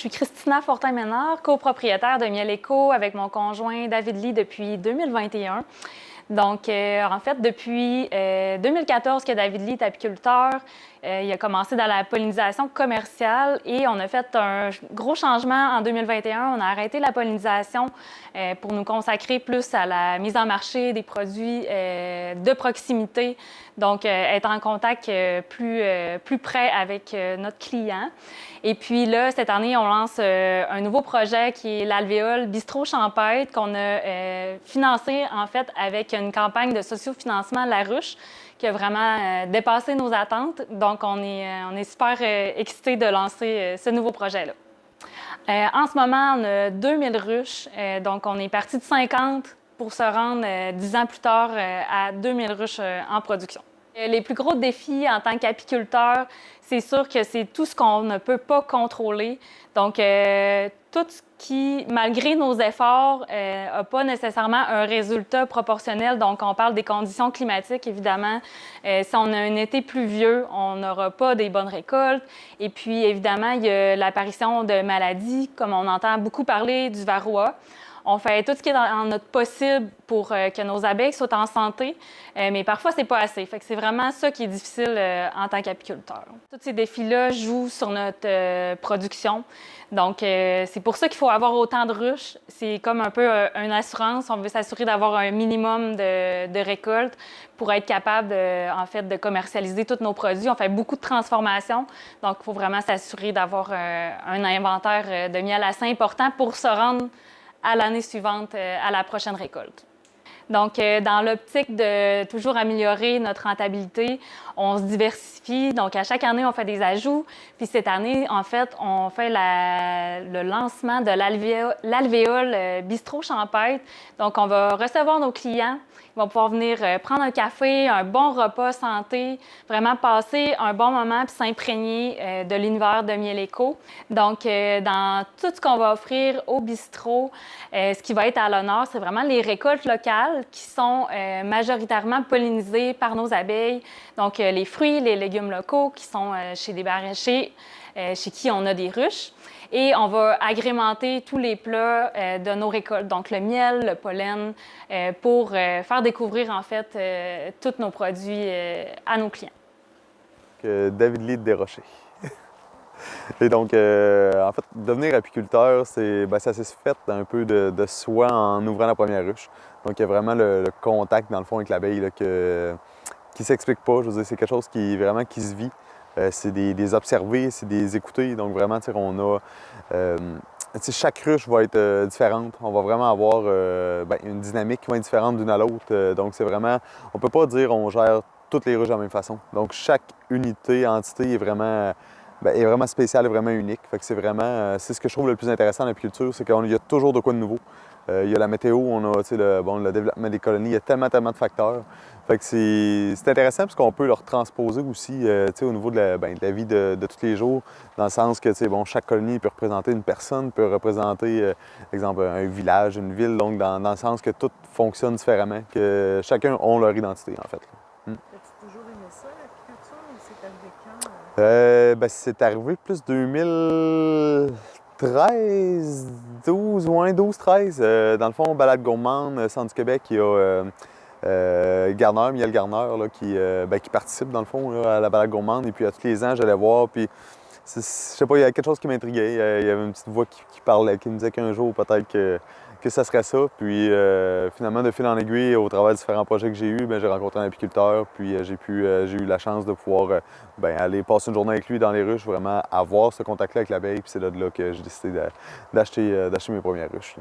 suis Christina Fortin-Ménard, copropriétaire de Miel Éco avec mon conjoint David Lee depuis 2021. Donc, en fait, depuis 2014 que David Lee est apiculteur, il a commencé dans la pollinisation commerciale et on a fait un gros changement en 2021. On a arrêté la pollinisation pour nous consacrer plus à la mise en marché des produits de proximité, donc être en contact plus près avec notre client. Et puis là, cette année, on lance un nouveau projet qui est l'Alvéole Bistrot Champêtre qu'on a financé en fait avec une campagne de sociofinancement La Ruche qui a vraiment dépassé nos attentes. Donc, on est super excités de lancer ce nouveau projet-là. En ce moment, on a 2000 ruches. Donc, on est parti de 50 pour se rendre 10 ans plus tard à 2000 ruches en production. Les plus gros défis en tant qu'apiculteur, c'est sûr que c'est tout ce qu'on ne peut pas contrôler. Donc, tout ce qui, malgré nos efforts, n'a pas nécessairement un résultat proportionnel. Donc, on parle des conditions climatiques, évidemment. Si on a un été pluvieux, on n'aura pas des bonnes récoltes. Et puis, évidemment, il y a l'apparition de maladies, comme on entend beaucoup parler du varroa. On fait tout ce qui est en notre possible pour que nos abeilles soient en santé, mais parfois, c'est pas assez. Fait que c'est vraiment ça qui est difficile en tant qu'apiculteur. Tous ces défis-là jouent sur notre production. Donc, c'est pour ça qu'il faut avoir autant de ruches. C'est comme un peu une assurance. On veut s'assurer d'avoir un minimum de récolte pour être capable, en fait, de commercialiser tous nos produits. On fait beaucoup de transformations. Donc, il faut vraiment s'assurer d'avoir un inventaire de miel assez important pour se rendre à l'année suivante, à la prochaine récolte. Donc, dans l'optique de toujours améliorer notre rentabilité, on se diversifie. Donc, à chaque année, on fait des ajouts. Puis cette année, en fait, on fait le lancement de l'Alvéole Bistrot Champêtre. Donc, on va recevoir nos clients. Ils vont pouvoir venir prendre un café, un bon repas santé, vraiment passer un bon moment puis s'imprégner de l'univers de Miel Éco. Donc, dans tout ce qu'on va offrir au bistrot, ce qui va être à l'honneur, c'est vraiment les récoltes locales qui sont majoritairement pollinisées par nos abeilles. Donc, les fruits, les légumes locaux qui sont chez des maraîchers, chez qui on a des ruches. Et on va agrémenter tous les plats de nos récoltes, donc le miel, le pollen, pour faire découvrir en fait tous nos produits à nos clients. David Lee de Desrochers. Et donc, en fait, devenir apiculteur, ça s'est fait un peu de soi en ouvrant la première ruche. Donc, il y a vraiment le contact, dans le fond, avec l'abeille qui ne s'explique pas. Je veux dire, c'est quelque chose qui se vit. C'est des observer, c'est des écouter. Donc, vraiment, on a... chaque ruche va être différente. On va vraiment avoir une dynamique qui va être différente d'une à l'autre. Donc, c'est vraiment... On ne peut pas dire on gère toutes les ruches de la même façon. Donc, chaque entité est vraiment spéciale et vraiment unique. Fait que c'est ce que je trouve le plus intéressant en apiculture, c'est qu'il y a toujours de quoi de nouveau. Il y a la météo, on a le développement des colonies, il y a tellement de facteurs. Fait que c'est intéressant parce qu'on peut le retransposer aussi au niveau de la vie de tous les jours, dans le sens que chaque colonie peut représenter une personne, peut représenter, exemple, un village, une ville, donc dans le sens que tout fonctionne différemment, que chacun a leur identité en fait. As-tu toujours aimé ça, l'apiculture, ou c'est arrivé quand? C'est arrivé plus 2013, 12, 13. Dans le fond, Balade Gourmande, Centre du Québec, il y a Garner, Miel Garner, là, qui participe dans le fond là, à la Balade Gourmande. Et puis à tous les ans, j'allais voir. Puis je sais pas, il y a quelque chose qui m'intriguait. Il y avait une petite voix qui parlait, qui me disait qu'un jour, peut-être que ça serait ça. Puis finalement, de fil en aiguille, au travers de différents projets que j'ai eus, j'ai rencontré un apiculteur. Puis j'ai eu la chance de pouvoir aller passer une journée avec lui dans les ruches, vraiment avoir ce contact-là avec l'abeille. Puis c'est là que j'ai décidé d'acheter mes premières ruches.